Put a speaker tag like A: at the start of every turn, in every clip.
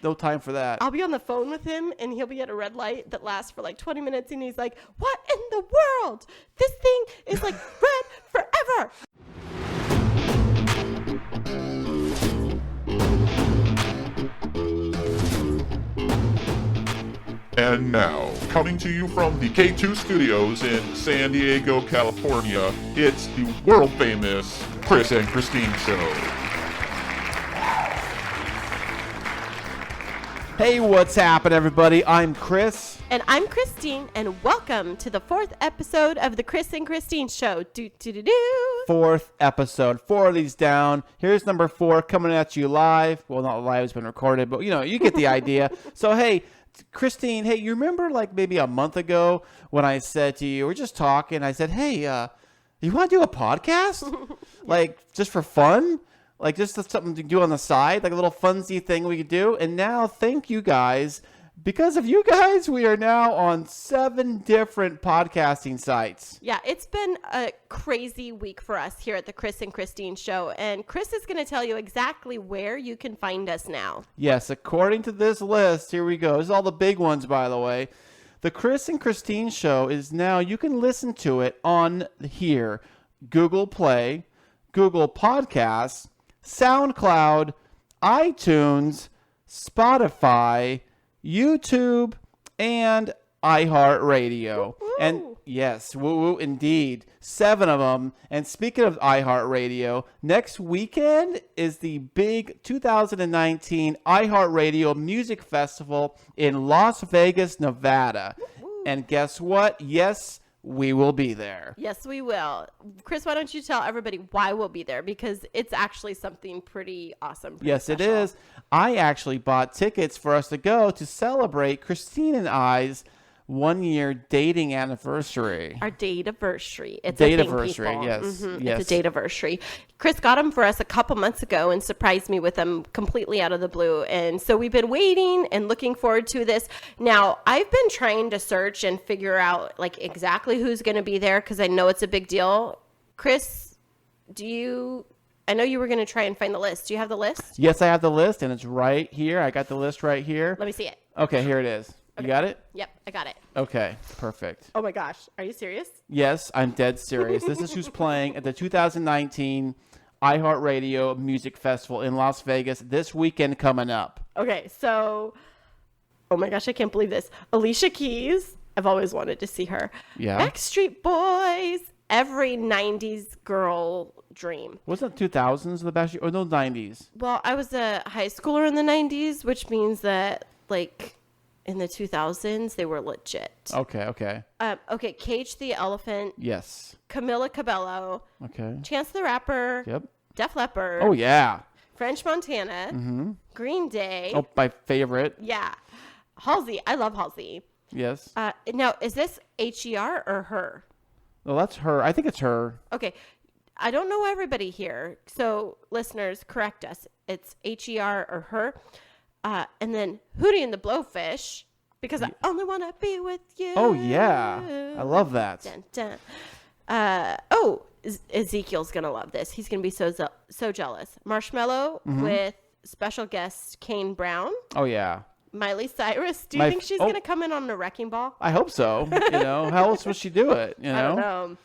A: no time for that.
B: I'll be on the phone with him, and he'll be at a red light that lasts for like 20 minutes, and he's like, what in the world? This thing is like red forever.
C: And now, coming to you from the K2 Studios in San Diego, California, it's the world-famous Kris and Kristine Show.
A: Hey, what's happening, everybody? I'm Kris.
B: And I'm Kristine, and welcome to the 4th episode of the Kris and Kristine Show.
A: Fourth episode. 4 of these down. Here's number 4 coming at you live. Well, not live, it's been recorded, but you get the idea. So, hey, Kristine, hey, you remember like maybe a month ago when I said to you, we're just talking, I said, hey, you want to do a podcast? Like, just for fun? Like, just something to do on the side, like a little funsy thing we could do. And now, thank you guys. Because of you guys, we are now on 7 different podcasting sites.
B: Yeah, it's been a crazy week for us here at the Kris and Kristine Show. And Kris is going to tell you exactly where you can find us now.
A: Yes, according to this list, here we go. This is all the big ones, by the way. The Kris and Kristine Show is now, you can listen to it on here. Google Play, Google Podcasts, SoundCloud, iTunes, Spotify, YouTube, and iHeartRadio.
B: Woo-woo.
A: And yes, woo-woo indeed. 7 of them. And speaking of iHeartRadio, next weekend is the big 2019 iHeartRadio Music Festival in Las Vegas, Nevada.
B: Woo-woo.
A: And guess what? Yes, we will be there.
B: Yes, we will. Kris, why don't you tell everybody why we'll be there? Because it's actually something pretty awesome.
A: Yes,
B: special.
A: it is. I actually bought tickets for us to go to celebrate Kristine and I's 1-year dating anniversary.
B: Our date-iversary. It's
A: Date-iversary,
B: a thing,
A: yes.
B: people.
A: Yes.
B: It's a date-iversary. Kris got them for us a couple months ago and surprised me with them completely out of the blue. And so we've been waiting and looking forward to this. Now, I've been trying to search and figure out like exactly who's going to be there because I know it's a big deal. Kris, I know you were going to try and find the list. Do you have the list?
A: Yes, I have the list, and it's right here. I got the list right here.
B: Let me see it.
A: Okay, here it is. You got it?
B: Yep, I got it.
A: Okay, perfect.
B: Oh my gosh. Are you serious?
A: Yes, I'm dead serious. This is who's playing at the 2019 iHeartRadio Music Festival in Las Vegas this weekend coming up.
B: Okay, so, oh my gosh, I can't believe this. Alicia Keys, I've always wanted to see her.
A: Yeah.
B: Backstreet Boys, every 90s girl dream.
A: Wasn't it 2000s, the Backstreet, or no, 90s?
B: Well, I was a high schooler in the 90s, which means that, like, in the 2000s, they were legit.
A: Okay.
B: Okay, Cage the Elephant,
A: Yes.
B: Camila Cabello,
A: Okay.
B: Chance the Rapper,
A: Yep.
B: Def Leppard,
A: Oh, yeah.
B: French Montana, Green Day.
A: Oh, my favorite.
B: Yeah. Halsey. I love Halsey.
A: Yes.
B: Now, is this H-E-R or her?
A: Well, that's her. I think it's her.
B: Okay. I don't know everybody here. So, listeners, correct us. It's H-E-R or her. And then Hootie and the Blowfish, because I only want to be with you.
A: Oh, yeah. I love that.
B: Dun, dun. Ezekiel's going to love this. He's going to be so jealous. Marshmallow with special guest Kane Brown.
A: Oh, yeah.
B: Miley Cyrus. Do you think she's going to come in on a wrecking ball?
A: I hope so. How else would she do it?
B: I don't know.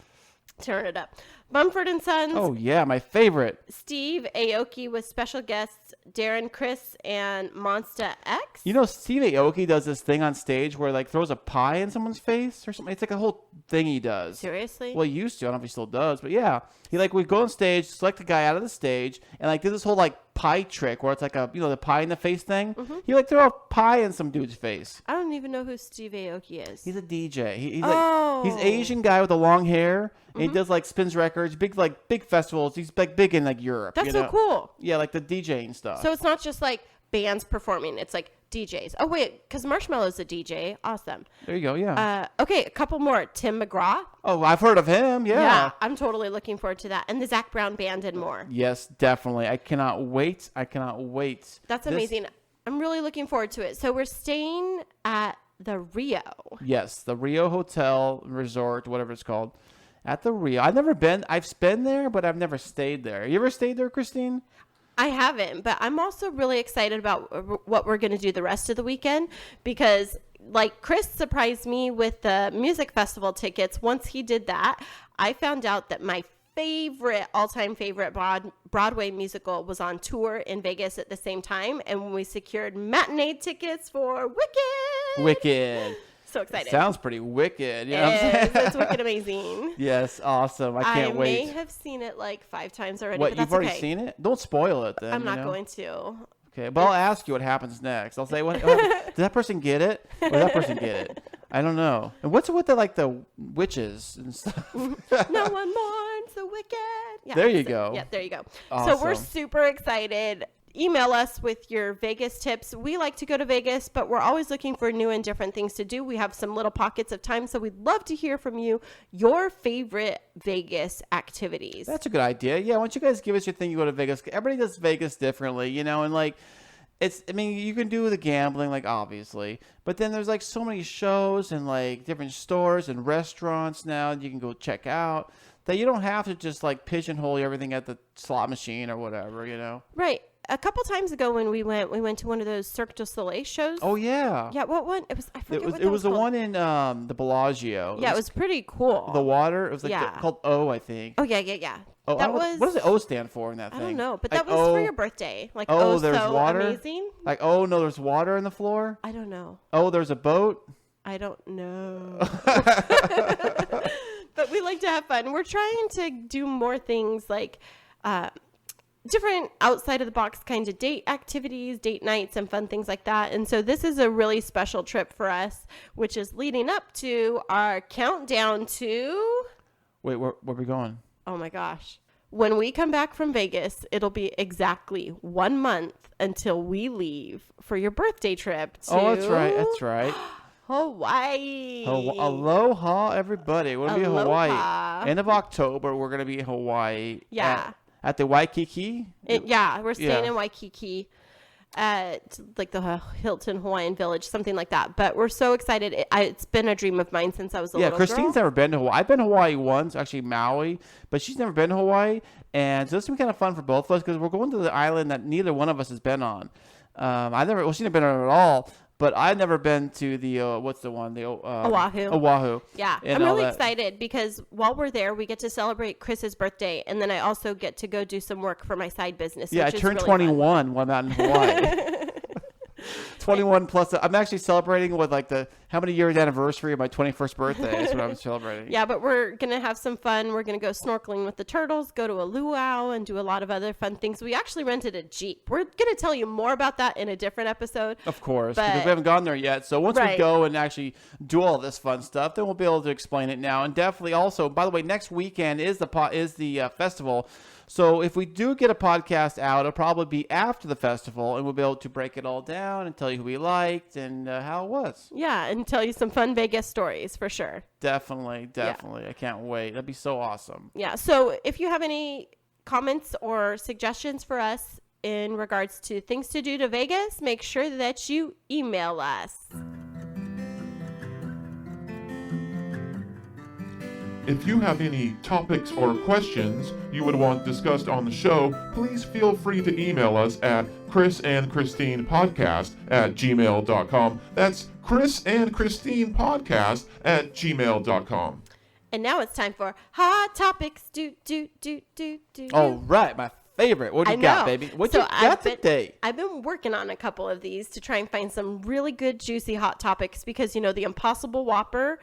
B: Turn it up. Mumford and Sons.
A: Oh, yeah. My favorite.
B: Steve Aoki with special guests Darren Criss and Monsta X.
A: Steve Aoki does this thing on stage where like throws a pie in someone's face or something. It's like a whole thing he does.
B: Seriously?
A: Well, he used to. I don't know if he still does, but yeah. He would go on stage, select a guy out of the stage, and like do this whole like pie trick where it's like the pie in the face thing.
B: Mm-hmm.
A: He throw a pie in some dude's face.
B: I don't even know who Steve Aoki is.
A: He's a DJ. He's
B: Oh.
A: Asian guy with the long hair, and he does like spins records, big festivals. He's like big in like Europe.
B: That's so cool.
A: Yeah, like the DJing stuff.
B: So it's not just like bands performing. It's like DJs. Oh, wait, because Marshmallow's a DJ. Awesome.
A: There you go, yeah.
B: Okay, a couple more. Tim McGraw.
A: Oh, I've heard of him, yeah.
B: I'm totally looking forward to that. And the Zac Brown Band and more.
A: Yes, definitely. I cannot wait.
B: That's amazing. I'm really looking forward to it. So we're staying at the Rio.
A: Yes, the Rio Hotel Resort, whatever it's called. At the Rio. I've never been. I've been there, but I've never stayed there. You ever stayed there, Kristine?
B: I haven't, but I'm also really excited about what we're going to do the rest of the weekend because like Kris surprised me with the music festival tickets. Once he did that, I found out that my all-time favorite Broadway musical was on tour in Vegas at the same time, and we secured matinee tickets for Wicked. So excited.
A: Sounds pretty wicked. You know what I'm saying?
B: It's wicked amazing.
A: Yes, awesome. I can't wait.
B: I may have seen it like 5 times already.
A: What,
B: but that's
A: you've already
B: okay.
A: seen it? Don't spoil it then.
B: I'm not going to.
A: Okay, but I'll ask you what happens next. I'll say, what did that person get it? Or did that person get it? I don't know. And what's with the witches and stuff?
B: No one mourns the wicked. Yeah,
A: there you go.
B: Yeah, there you go.
A: Awesome.
B: So we're super excited. Email us with your Vegas tips. We like to go to Vegas, but we're always looking for new and different things to do. We have some little pockets of time, so we'd love to hear from you, your favorite Vegas activities.
A: That's a good idea. Yeah, why don't you guys give us your thing you go to Vegas? Everybody does Vegas differently, and like, you can do the gambling, like, obviously, but then there's like so many shows and like different stores and restaurants now you can go check out that you don't have to just like pigeonhole everything at the slot machine or whatever.
B: Right. A couple times ago when we went to one of those Cirque du Soleil shows.
A: Oh yeah.
B: Yeah, what one? I forget what
A: it was the
B: called.
A: one in the Bellagio.
B: Yeah, it was pretty cool.
A: The water. It was like
B: Yeah.
A: called O, I think.
B: Oh yeah.
A: Oh, what does the O stand for in that thing?
B: I don't know, but
A: like,
B: that was for your birthday. Like
A: there's
B: so
A: water.
B: Amazing.
A: Like no, there's water in the floor.
B: I don't know.
A: Oh, there's a boat.
B: I don't know. But we like to have fun. We're trying to do more things like different outside of the box kinds of date activities, date nights, and fun things like that. And so this is a really special trip for us, which is leading up to our countdown to...
A: Wait, where are we going?
B: Oh my gosh. When we come back from Vegas, it'll be exactly 1 month until we leave for your birthday trip to...
A: Oh, that's right.
B: Hawaii.
A: Aloha, everybody. We're going to be in
B: Aloha.
A: Hawaii. End of October, we're going to be in Hawaii.
B: Yeah.
A: At the Waikiki?
B: We're staying in Waikiki at like the Hilton Hawaiian Village, something like that. But we're so excited. It's been a dream of mine since I was a little girl.
A: Yeah, Kristine's never been to Hawaii. I've been to Hawaii once, actually Maui, but she's never been to Hawaii. And so this is going to be kind of fun for both of us because we're going to the island that neither one of us has been on. She's never been on it at all. But I've never been to the, what's the one? The
B: Oahu.
A: Oahu.
B: Yeah. I'm really excited because while we're there, we get to celebrate Chris's birthday. And then I also get to go do some work for my side business.
A: Yeah, I turned 21 when I'm out in Hawaii. 21 plus. I'm actually celebrating with like how many years anniversary of my 21st birthday is what I'm celebrating.
B: Yeah, but we're going to have some fun. We're going to go snorkeling with the turtles, go to a luau, and do a lot of other fun things. We actually rented a Jeep. We're going to tell you more about that in a different episode.
A: Of course, because we haven't gone there yet. So once we go and actually do all this fun stuff, then we'll be able to explain it now. And definitely also, by the way, next weekend is the festival. So if we do get a podcast out, it'll probably be after the festival, and we'll be able to break it all down and tell you who we liked and how it was.
B: Yeah, and tell you some fun Vegas stories for sure.
A: Definitely. Yeah. I can't wait. That'd be so awesome.
B: Yeah, so if you have any comments or suggestions for us in regards to things to do to Vegas, make sure that you email us.
C: If you have any topics or questions you would want discussed on the show, please feel free to email us at chrisandchristinepodcast@gmail.com. That's chrisandchristinepodcast@gmail.com.
B: And now it's time for Hot Topics. Do.
A: All right, my favorite. What do you got, baby? What you got today?
B: I've been working on a couple of these to try and find some really good, juicy Hot Topics because, the Impossible Whopper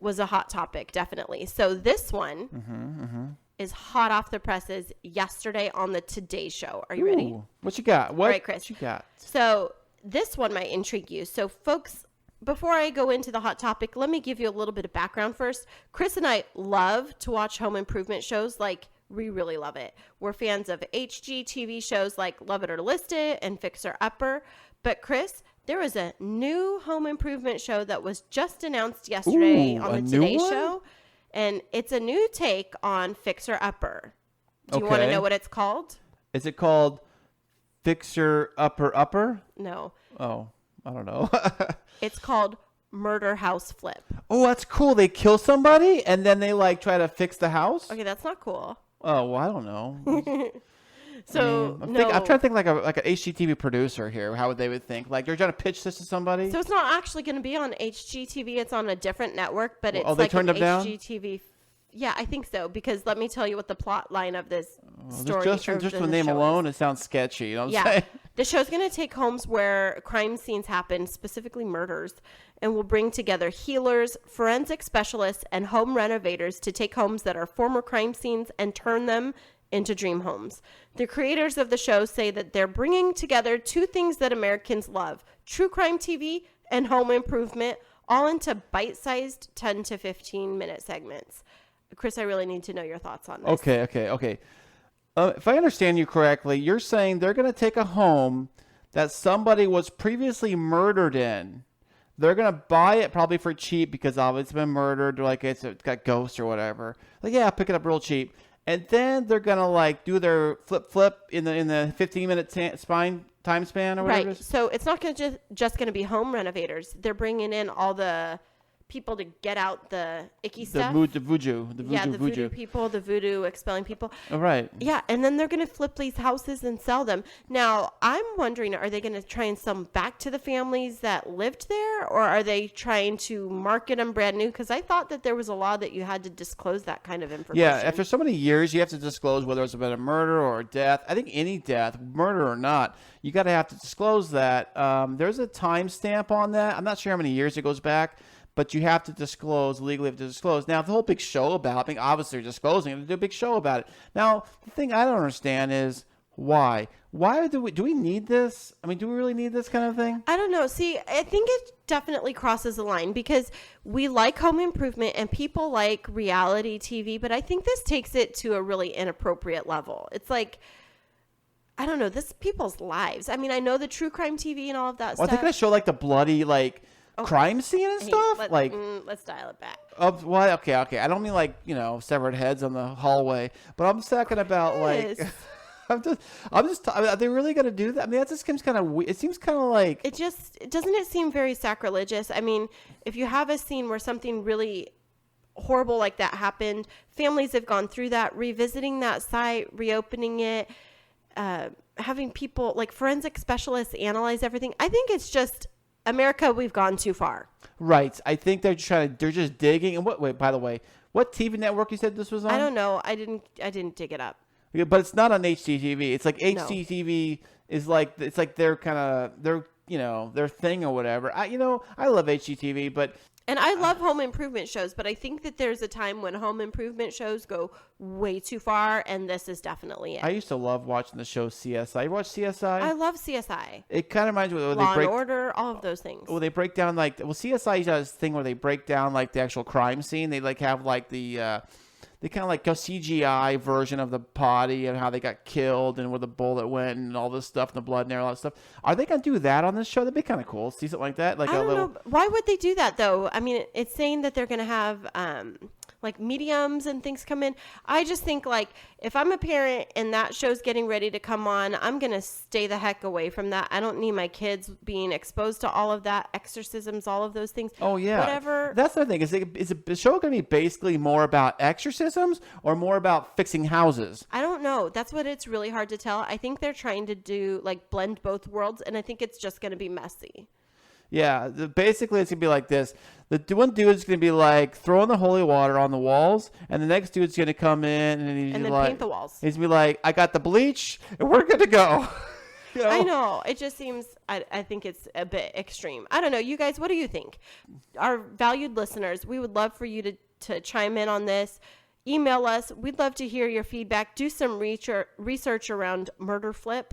B: was a hot topic, definitely. So this one is hot off the presses yesterday on the Today Show. Are you ready?
A: What you got? What?
B: All right, Kris.
A: What you got?
B: So this one might intrigue you. So folks, before I go into the hot topic, let me give you a little bit of background first. Kris and I love to watch home improvement shows. Like, we really love it. We're fans of HGTV shows like Love It or List It and Fixer Upper. But Kris, there was a new home improvement show that was just announced yesterday on the Today Show. And it's a new take on Fixer Upper. Do you want to know what it's called?
A: Is it called Fixer Upper?
B: No.
A: Oh, I don't know.
B: It's called Murder House Flip.
A: Oh, that's cool. They kill somebody and then they try to fix the house?
B: Okay, that's not cool.
A: Oh, well, I don't know.
B: So
A: I'm
B: no.
A: trying to think like an HGTV producer here. How would they would think? Like, you're trying to pitch this to somebody?
B: So it's not actually going to be on HGTV. It's on a different network, but it's
A: they
B: like
A: turned
B: an
A: them down?
B: HGTV. Yeah, I think so. Because let me tell you what the plot line of this story.
A: Just from the name alone, it sounds sketchy. You know what I'm saying?
B: The show's going to take homes where crime scenes happen, specifically murders, and will bring together healers, forensic specialists, and home renovators to take homes that are former crime scenes and turn them into dream homes. The creators of the show say that they're bringing together two things that Americans love: true crime TV and home improvement, all into bite-sized 10 to 15-minute segments. Kris, I really need to know your thoughts on this.
A: Okay. If I understand you correctly, you're saying they're going to take a home that somebody was previously murdered in. They're going to buy it probably for cheap because obviously it's been murdered, or like it's got ghosts or whatever. Like, yeah, pick it up real cheap. And then they're going to like do their flip in the 15-minute time span or whatever.
B: Right. So it's not going to just going to be home renovators. They're bringing in all the people to get out the icky stuff.
A: The voodoo
B: people, the voodoo expelling people.
A: Oh, right.
B: Yeah, and then they're going to flip these houses and sell them. Now, I'm wondering, are they going to try and sell them back to the families that lived there, or are they trying to market them brand new? Because I thought that there was a law that you had to disclose that kind of information.
A: Yeah, after so many years, you have to disclose whether it's been a murder or a death. I think any death, murder or not, you got to have to disclose that. There's a timestamp on that. I'm not sure how many years it goes back, but you have to disclose, legally have to disclose. Now, the whole big show about, I mean, obviously you're disclosing it, to do a big show about it. Now, the thing I don't understand is why? Why do we need this? I mean, do we really need this kind of thing?
B: I don't know. See, I think it definitely crosses the line because we like home improvement and people like reality TV, but I think this takes it to a really inappropriate level. It's like, I don't know, this people's lives. I mean, I know the true crime TV and all of that stuff.
A: Are they going to show like the bloody, like, crime scene and stuff?
B: Let's dial it back.
A: Well, okay. I don't mean like, severed heads on the hallway, but I'm talking about like, are they really going to do that? I mean, that just seems kind of weird. It seems kind of like,
B: doesn't it seem very sacrilegious? I mean, if you have a scene where something really horrible like that happened, families have gone through that, revisiting that site, reopening it, having people like forensic specialists analyze everything. I think it's just, America, we've gone too far.
A: Right. I think they're just digging. And wait, by the way, what TV network you said this was on?
B: I don't know. I didn't dig it up.
A: Yeah, but it's not on HGTV. It's like HGTV is like, it's like their kind of, their thing or whatever. I love HGTV, but.
B: And I love home improvement shows, but I think that there's a time when home improvement shows go way too far, and this is definitely it.
A: I used to love watching the show CSI. You watch CSI?
B: I love CSI.
A: It kind of reminds me of
B: Law and Order, all of those things.
A: Well, they break down CSI does this thing where they break down like the actual crime scene. They like have like they kind of like go CGI version of the body and how they got killed and where the bullet went and all this stuff and the blood and all that stuff. Are they going to do that on this show? That'd be kind of cool. See something like that? Like
B: I don't know. Why would they do that though? I mean, it's saying that they're going to have like mediums and things come in. I just think like if I'm a parent and that show's getting ready to come on, I'm going to stay the heck away from that. I don't need my kids being exposed to all of that, exorcisms, all of those things.
A: Oh yeah.
B: Whatever.
A: That's the thing. Is the show going to be basically more about exorcisms or more about fixing houses?
B: I don't know. That's what it's really hard to tell. I think they're trying to do like blend both worlds, and I think it's just going to be messy.
A: Yeah, basically it's going to be like this. The one dude's going to be like throwing the holy water on the walls, and the next dude's going to come in and
B: then
A: like,
B: paint the walls.
A: He's going to be like, I got the bleach, and we're good to go.
B: I know. It just seems, I think it's a bit extreme. I don't know. You guys, what do you think? Our valued listeners, we would love for you to chime in on this. Email us. We'd love to hear your feedback. Do some research around Murder Flip.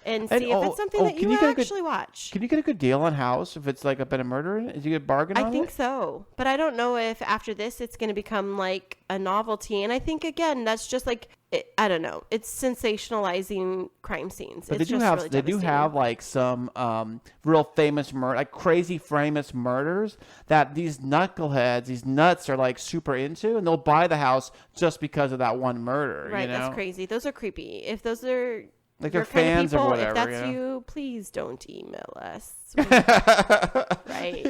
B: And see if it's something that you actually watch.
A: Can you get a good deal on House if it's like been a murder in it? Did you get a bargain on it?
B: I think so. But I don't know if after this it's going to become like a novelty. And I think, again, that's just like, I don't know. It's sensationalizing crime scenes.
A: But they do have like some real famous like crazy famous murders that these knuckleheads, these nuts are like super into. And they'll buy the house just because of that one murder.
B: Right.
A: You know?
B: That's crazy. Those are creepy. If those are...
A: like they're fans
B: people,
A: or whatever.
B: If that's you, please don't email us. Right.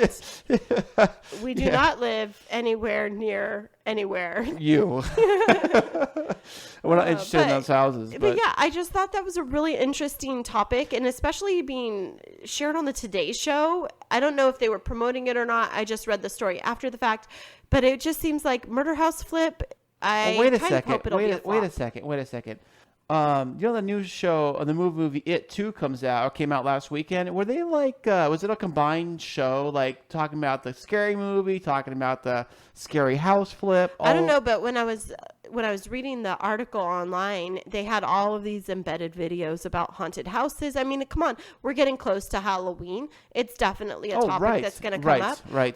B: We do not live anywhere near anywhere.
A: You. We're not interested in those houses.
B: But yeah, I just thought that was a really interesting topic, and especially being shared on the Today Show. I don't know if they were promoting it or not. I just read the story after the fact, but it just seems like Murder House Flip.
A: Wait a second. Wait a second. The new show, the movie It 2 came out last weekend. Were they like, was it a combined show, like talking about the scary movie, talking about the scary house flip?
B: I don't know, but when I was reading the article online, they had all of these embedded videos about haunted houses. I mean, come on, we're getting close to Halloween. It's definitely a topic that's going to come up.
A: Right.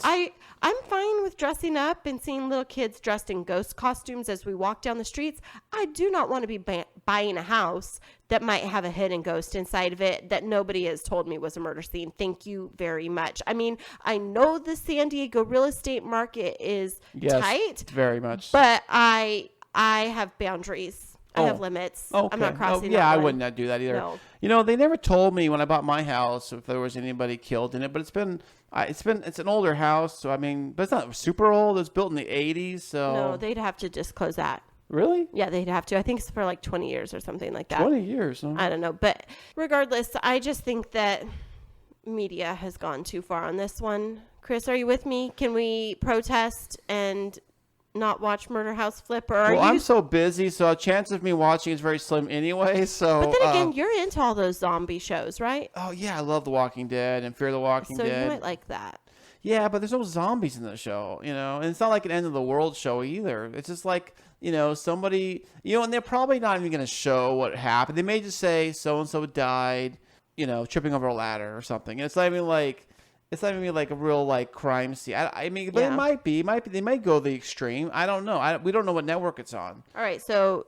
B: I'm fine with dressing up and seeing little kids dressed in ghost costumes as we walk down the streets. I do not want to be buying a house that might have a hidden ghost inside of it that nobody has told me was a murder scene. Thank you very much. I mean, I know the San Diego real estate market is tight.
A: Very much.
B: But I have boundaries. I have limits.
A: Okay.
B: I'm not crossing that
A: Yeah, I
B: line.
A: would not do that either.
B: No.
A: You know, they never told me when I bought my house if there was anybody killed in it, but it's an older house, so I mean, but it's not super old. It's built in the 80s, so.
B: No, they'd have to disclose that.
A: Really?
B: Yeah, they'd have to. I think it's for like 20 years or something like that.
A: 20 years, huh?
B: I don't know. But regardless, I just think that media has gone too far on this one. Chris, are you with me? Can we protest and not watch Murder House Flip? Or are you...
A: I'm so busy, so a chance of me watching is very slim anyway. So,
B: but then again, you're into all those zombie shows, right?
A: Oh, yeah, I love The Walking Dead and Fear the Walking Dead.
B: So you might like that.
A: Yeah, but there's no zombies in the show, and it's not like an end of the world show either. It's just like, somebody, and they're probably not even going to show what happened. They may just say so-and-so died, tripping over a ladder or something. And it's not even like a real like crime scene. I mean, but it might be. They might go the extreme. I don't know. We don't know what network it's on.
B: All right, so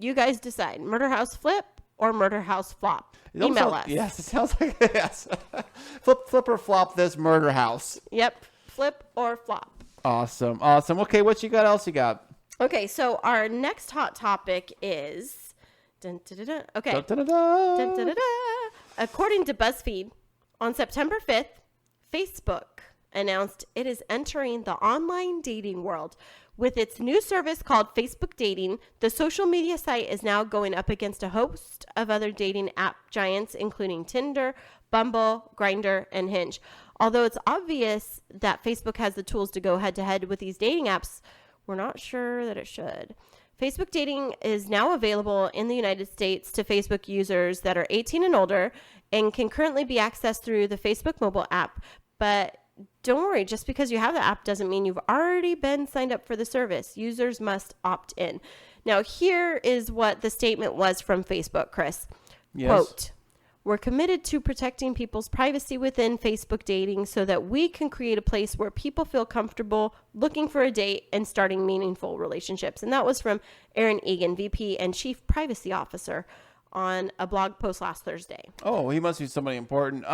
B: you guys decide: Murder House Flip or Murder House Flop. Email us.
A: Yes, it sounds like yes. Flip or flop this Murder House.
B: Yep, flip or flop.
A: Awesome. Okay, what else you got?
B: Okay, so our next hot topic is okay. According to BuzzFeed, on September 5th, Facebook announced it is entering the online dating world. With its new service called Facebook Dating, the social media site is now going up against a host of other dating app giants, including Tinder, Bumble, Grindr, and Hinge. Although it's obvious that Facebook has the tools to go head-to-head with these dating apps, we're not sure that it should. Facebook Dating is now available in the United States to Facebook users that are 18 and older and can currently be accessed through the Facebook mobile app. But don't worry, just because you have the app doesn't mean you've already been signed up for the service. Users must opt in. Now, here is what the statement was from Facebook, Chris.
A: Yes.
B: Quote, "We're committed to protecting people's privacy within Facebook Dating so that we can create a place where people feel comfortable looking for a date and starting meaningful relationships." And that was from Aaron Egan, VP and Chief Privacy Officer, on a blog post last Thursday.
A: Oh, he must be somebody important.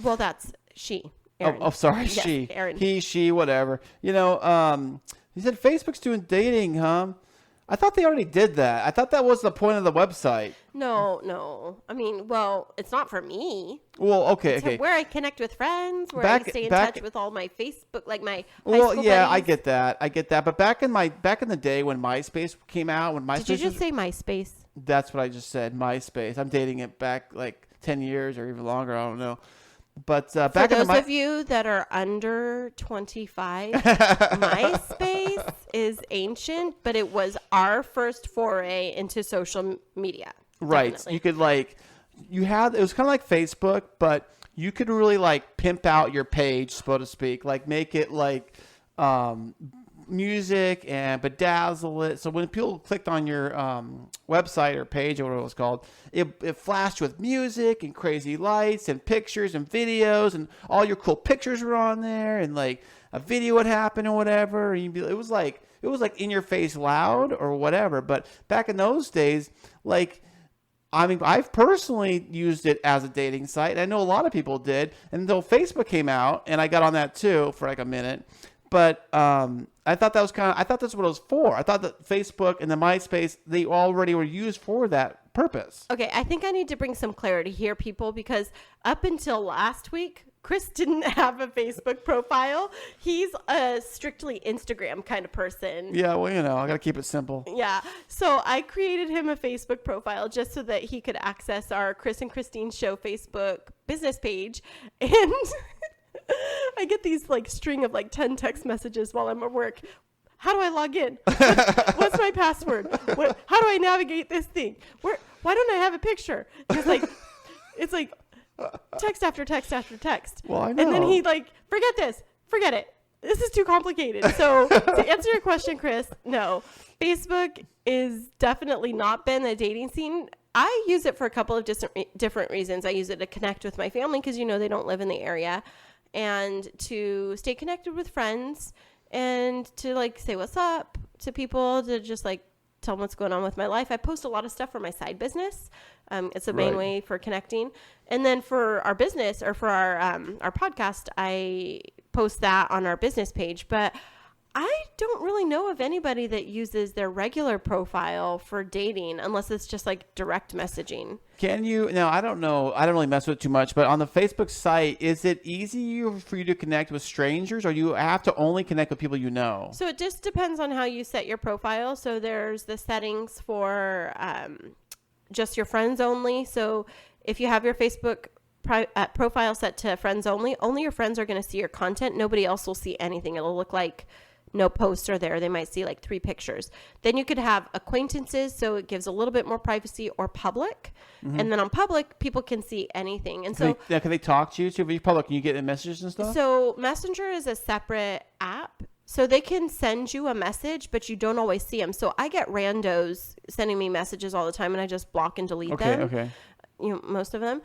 B: Well, that's she. Aaron.
A: Sorry,
B: yes,
A: she.
B: Aaron.
A: He, she, whatever. He said Facebook's doing dating, huh? I thought they already did that. I thought that was the point of the website.
B: No. I mean, well, it's not for me.
A: Well, okay.
B: It's where I connect with friends, where I stay in touch with all my Facebook, like my high school buddies.
A: I get that. But back in the day when MySpace came out,
B: Did you just say MySpace?
A: That's what I just said, MySpace. I'm dating it back like 10 years or even longer. I don't know. But back
B: for those of you that are under 25, MySpace is ancient, but it was our first foray into social media.
A: Right.
B: Definitely.
A: You could it was kind of like Facebook, but you could really like pimp out your page, so to speak, like make it like music and bedazzle it. So when people clicked on your website or page or whatever it was called, it flashed with music and crazy lights and pictures and videos, and all your cool pictures were on there, and like a video would happen or whatever. And it was like in your face loud or whatever. But back in those days, like, I mean, I've personally used it as a dating site, and I know a lot of people did until Facebook came out, and I got on that too for like a minute. But I thought that's what it was for. I thought that Facebook and the MySpace, they already were used for that purpose.
B: Okay, I think I need to bring some clarity here, people, because up until last week, Kris didn't have a Facebook profile. He's a strictly Instagram kind of person.
A: Yeah, well, you know, I got to keep it simple.
B: Yeah. So I created him a Facebook profile just so that he could access our Kris and Kristine Show Facebook business page. And I get these like string of like 10 text messages while I'm at work. How do I log in? What's my password? How do I navigate this thing? Why don't I have a picture? It's like text after text after text.
A: Well, I know.
B: And then he like, forget it. This is too complicated. So to answer your question, Kris, no, Facebook is definitely not been a dating scene. I use it for a couple of different reasons. I use it to connect with my family because, you know, they don't live in the area, and to stay connected with friends, and to like say what's up to people, to just like tell them what's going on with my life. I post a lot of stuff for my side business. It's a main way for connecting. And then for our business, or for our podcast, I post that on our business page. But I don't really know of anybody that uses their regular profile for dating unless it's just like direct messaging.
A: Can you? Now, I don't know. I don't really mess with it too much. But on the Facebook site, is it easy for you to connect with strangers, or you have to only connect with people you know?
B: So it just depends on how you set your profile. So there's the settings for just your friends only. So if you have your Facebook profile set to friends only your friends are going to see your content. Nobody else will see anything. It'll look like no posts are there. They might see like 3 pictures. Then you could have acquaintances, so it gives a little bit more privacy, or public. Mm-hmm. And then on public, people can see anything. And can
A: they talk to you too? If you're public, can you get messages and stuff?
B: So Messenger is a separate app. So they can send you a message, but you don't always see them. So I get randos sending me messages all the time, and I just block and delete them.
A: Okay.
B: You know, most of them,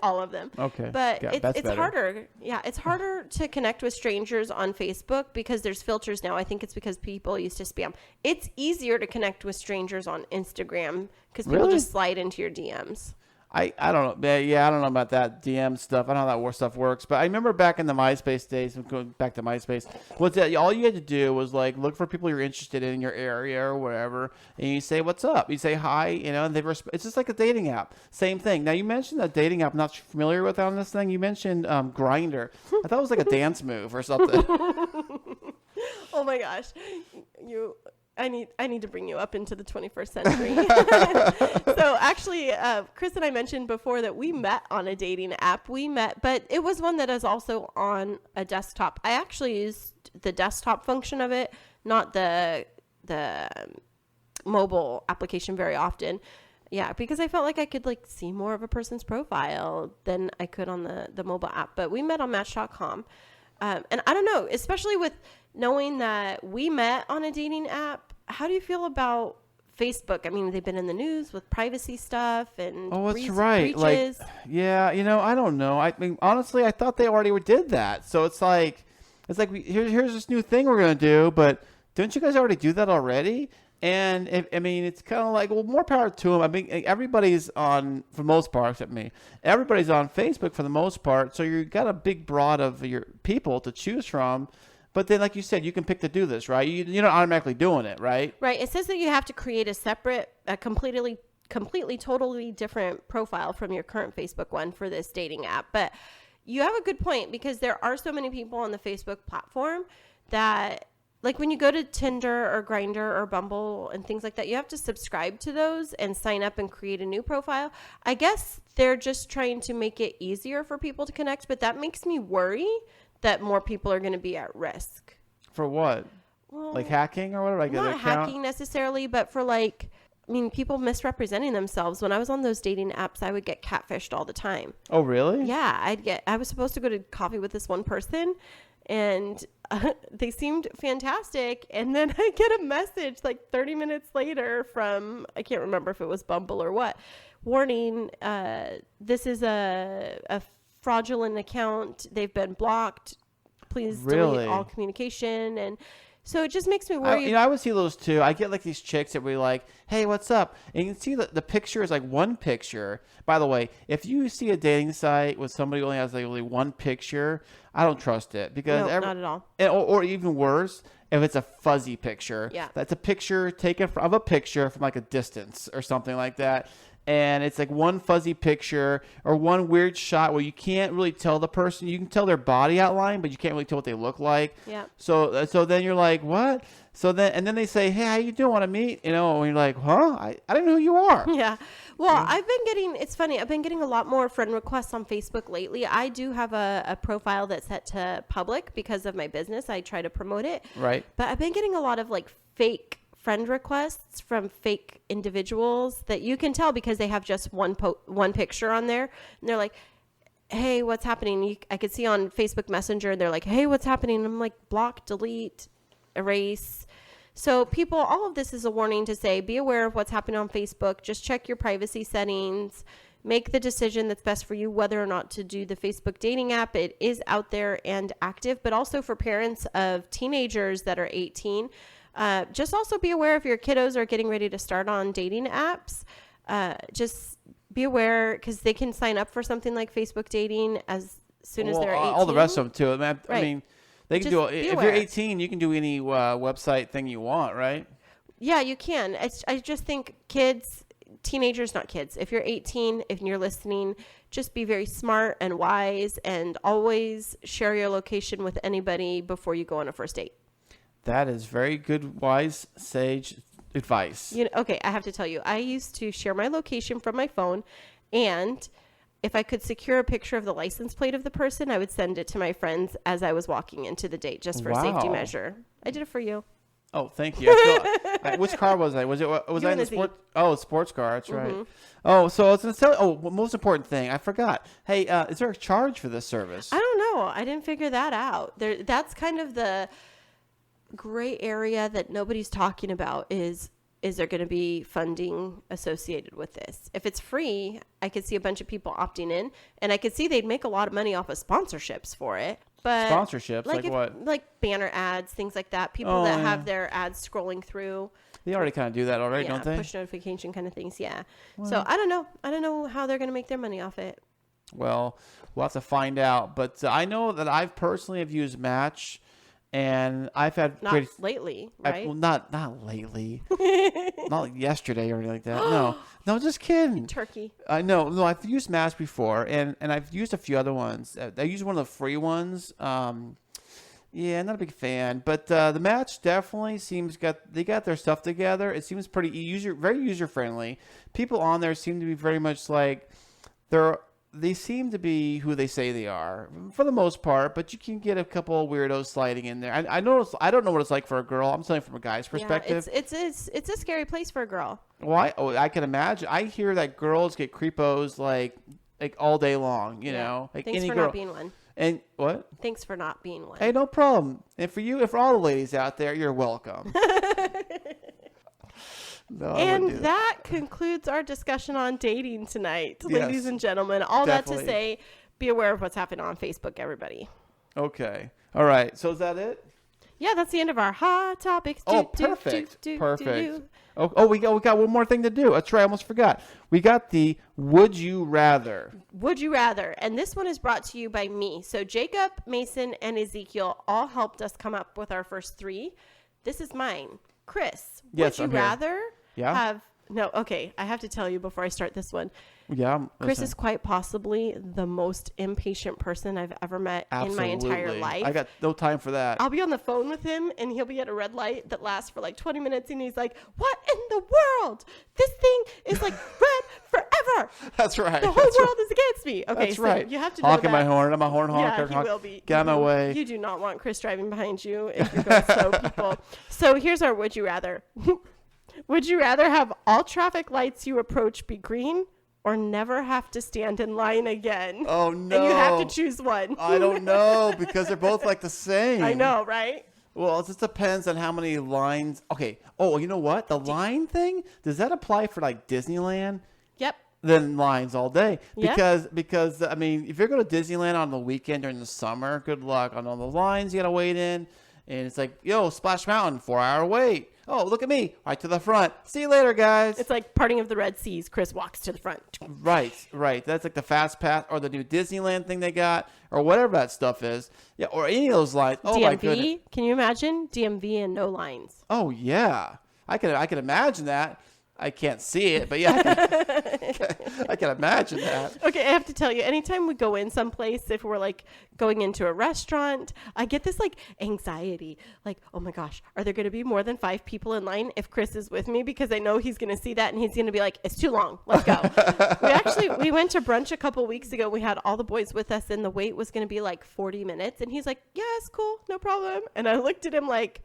B: all of them.
A: Okay.
B: But it's harder. Yeah, it's harder to connect with strangers on Facebook because there's filters now. I think it's because people used to spam. It's easier to connect with strangers on Instagram because people just slide into your DMs.
A: I don't know. Yeah, I don't know about that DM stuff. I don't know how that stuff works. But I remember back in the MySpace days, going back to MySpace, was that all you had to do was like look for people you're interested in your area or whatever, and you say what's up. You say hi, you know, and it's just like a dating app. Same thing. Now you mentioned a dating app I'm not familiar with on this thing. You mentioned Grindr. I thought it was like a dance move or something.
B: Oh my gosh, I need to bring you up into the 21st century. So actually, Kris and I mentioned before that we met on a dating app. But it was one that is also on a desktop. I actually used the desktop function of it, not the mobile application very often. Yeah, because I felt like I could like see more of a person's profile than I could on the mobile app. But we met on Match.com. And I don't know, especially with knowing that we met on a dating app, how do you feel about Facebook? I mean, they've been in the news with privacy stuff and
A: that's right.
B: breaches.
A: Like, yeah, you know, I don't know. I mean, honestly, I thought they already did that. So it's like here's this new thing we're gonna do, but don't you guys already do that already? And it's kind of like, well, more power to them. I mean, everybody's on, for the most part, except me, everybody's on Facebook for the most part. So you've got a big broad of your people to choose from. But then, like you said, you can pick to do this, right? You're not automatically doing it, right?
B: Right. It says that you have to create a separate, completely, totally different profile from your current Facebook one for this dating app. But you have a good point, because there are so many people on the Facebook platform that, like when you go to Tinder or Grindr or Bumble and things like that, you have to subscribe to those and sign up and create a new profile. I guess they're just trying to make it easier for people to connect, but that makes me worry that more people are going to be at risk.
A: For what? Well, like hacking or whatever? Like
B: not hacking necessarily, but for people misrepresenting themselves. When I was on those dating apps, I would get catfished all the time.
A: Oh, really?
B: Yeah. I was supposed to go to coffee with this one person, and they seemed fantastic. And then I get a message like 30 minutes later from, I can't remember if it was Bumble or what, warning, this is a fraudulent account. They've been blocked. Please delete all communication. And so it just makes me worry.
A: I would see those too. I get like these chicks that be like, hey, what's up? And you can see the picture is like one picture. By the way, if you see a dating site with somebody who only has like only one picture, I don't trust it, because
B: not at all.
A: Or even worse, if it's a fuzzy picture.
B: Yeah.
A: That's a picture taken of a picture from like a distance or something like that. and it's like one fuzzy picture or one weird shot where you can't really tell the person. You can tell their body outline, but you can't really tell what they look like.
B: Yeah.
A: So then you're like, what? So then they say, hey, how you doing? Want to meet? And you're like, huh? I didn't know who you are.
B: Yeah. Well, it's funny. I've been getting a lot more friend requests on Facebook lately. I do have a profile that's set to public because of my business. I try to promote it.
A: Right.
B: But I've been getting a lot of like fake friend requests from fake individuals that you can tell because they have just one picture on there. And they're like, hey, what's happening? I could see on Facebook Messenger. They're like, hey, what's happening? And I'm like, block, delete, erase. So people, all of this is a warning to say, be aware of what's happening on Facebook. Just check your privacy settings. Make the decision that's best for you, whether or not to do the Facebook dating app. It is out there and active, but also for parents of teenagers that are 18. Just also be aware if your kiddos are getting ready to start on dating apps. Just be aware because they can sign up for something like Facebook dating as soon as they're 18.
A: All the rest of them too. I mean, they can
B: Just
A: do if you're 18, you can do any website thing you want, right?
B: Yeah, you can. I just think teenagers, not kids. If you're 18, if you're listening, just be very smart and wise and always share your location with anybody before you go on a first date.
A: That is very good, wise, sage advice.
B: Okay, I have to tell you, I used to share my location from my phone, and if I could secure a picture of the license plate of the person, I would send it to my friends as I was walking into the date, just for a safety measure. I did it for you.
A: Oh, thank you. Which car was I? Was I in the sports car? That's right. Oh, so I was going to tell. Most important thing, I forgot. Hey, is there a charge for this service?
B: I don't know. I didn't figure that out. That's kind of the gray area that nobody's talking about is there going to be funding associated with this? If it's free, I could see a bunch of people opting in, and I could see they'd make a lot of money off of sponsorships for it. But
A: sponsorships, like what?
B: Like banner ads, things like that. People that have their ads scrolling through.
A: They already kind of do that already, don't they?
B: Push notification kind of things, yeah. Well, so I don't know. I don't know how they're going to make their money off it.
A: Well, we'll have to find out. But I know that I've personally have used Match. And I've had
B: not lately, right?
A: Well, not lately, not like yesterday or anything like that. No, just kidding.
B: Turkey.
A: No, I've used Match before, and I've used a few other ones. I used one of the free ones. Yeah, not a big fan, but the Match definitely seems they got their stuff together. It seems pretty very user friendly. People on there seem to be very much like they seem to be who they say they are for the most part, but you can get a couple of weirdos sliding in there. I don't know what it's like for a girl. I'm telling you from a guy's perspective.
B: Yeah, it's a scary place for a girl.
A: Why? Oh, I can imagine. I hear that girls get creepos like all day long. You know, like
B: thanks
A: any
B: for
A: girl.
B: not being one.
A: And what?
B: Thanks for not being one.
A: Hey, no problem. And for all the ladies out there, you're welcome. No,
B: and that concludes our discussion on dating tonight, ladies and gentlemen. All definitely. That to say, be aware of what's happening on Facebook, everybody.
A: Okay. All right. So is that it?
B: Yeah, that's the end of our hot topics.
A: Perfect. Perfect. Oh, we got one more thing to do. That's right. I almost forgot. We got the Would You Rather.
B: Would you rather? And this one is brought to you by me. So Jacob, Mason, and Ezekiel all helped us come up with our first three. This is mine. Chris, would you rather have... No, okay. I have to tell you before I start this one.
A: Yeah.
B: Chris is quite possibly the most impatient person I've ever met in my entire life. I
A: got no time for that.
B: I'll be on the phone with him and he'll be at a red light that lasts for like 20 minutes and he's like, what in the world? This thing is like red forever.
A: That's right.
B: The whole world is against me. Okay,
A: that's
B: so
A: right.
B: You have to
A: honking
B: know that.
A: my horn. I'm a horn honker.
B: Yeah, he will be.
A: Get out of my way.
B: You do not want Chris driving behind you if you're going slow, people. So here's our would you rather. Would you rather have all traffic lights you approach be green or never have to stand in line again?
A: Oh, no.
B: And you have to choose one.
A: I don't know because they're both like the same.
B: I know, right?
A: Well, it just depends on how many lines. Okay. Oh, you know what? The line thing, does that apply for like Disneyland?
B: Yep.
A: Then lines all day.
B: Yeah.
A: Because I mean, if you're going to Disneyland on the weekend during the summer, good luck on all the lines you got to wait in. And it's like, yo, Splash Mountain, 4-hour wait. Oh, look at me, right to the front. See you later, guys.
B: It's like parting of the Red Seas. Chris walks to the front.
A: Right. That's like the Fast Pass or the new Disneyland thing they got or whatever that stuff is. Yeah, or any of those lines. Oh,
B: DMV,
A: my goodness.
B: Can you imagine? DMV and no lines.
A: Oh, yeah. I can imagine that. I can't see it, but yeah, I can imagine that.
B: Okay, I have to tell you, anytime we go in someplace, if we're like going into a restaurant, I get this like anxiety. Like, oh my gosh, are there going to be more than 5 people in line if Kris is with me? Because I know he's going to see that and he's going to be like, it's too long. Let's go. we went to brunch a couple weeks ago. We had all the boys with us and the wait was going to be like 40 minutes. And he's like, yeah, it's cool. No problem. And I looked at him like,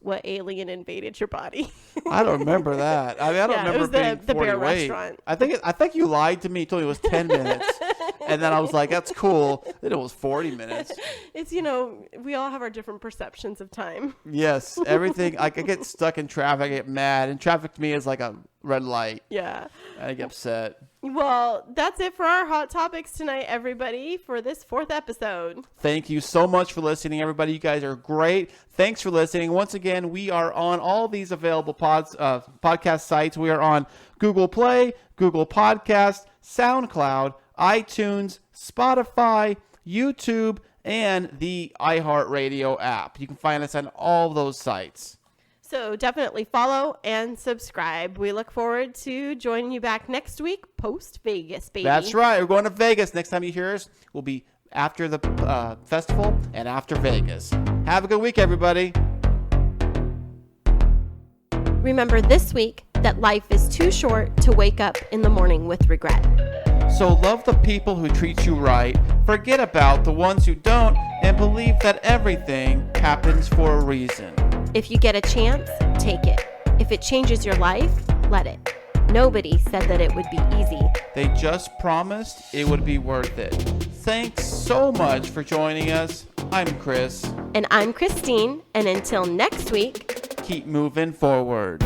B: what alien invaded your body?
A: I don't remember that. I mean, I don't remember
B: it was
A: being
B: the
A: 40
B: bear
A: wait.
B: restaurant.
A: I think you lied to me. You told me it was 10 minutes. And then I was like, that's cool. Then it was 40 minutes.
B: It's, we all have our different perceptions of time.
A: Yes. Everything. Like, I get stuck in traffic. I get mad. And traffic to me is like a red light.
B: Yeah.
A: I get upset.
B: Well, that's it for our Hot Topics tonight, everybody, for this 4th episode.
A: Thank you so much for listening, everybody. You guys are great. Thanks for listening. Once again, we are on all these available podcast sites. We are on Google Play, Google Podcast, SoundCloud, iTunes, Spotify, YouTube, and the iHeartRadio app. You can find us on all those sites.
B: So definitely follow and subscribe. We look forward to joining you back next week, post-Vegas, baby.
A: That's right. We're going to Vegas. Next time you hear us, we'll be after the festival and after Vegas. Have a good week, everybody.
B: Remember this week that life is too short to wake up in the morning with regret.
A: So love the people who treat you right, forget about the ones who don't, and believe that everything happens for a reason.
B: If you get a chance, take it. If it changes your life, let it. Nobody said that it would be easy.
A: They just promised it would be worth it. Thanks so much for joining us. I'm Kris.
B: And I'm Kristine. And until next week,
A: keep moving forward.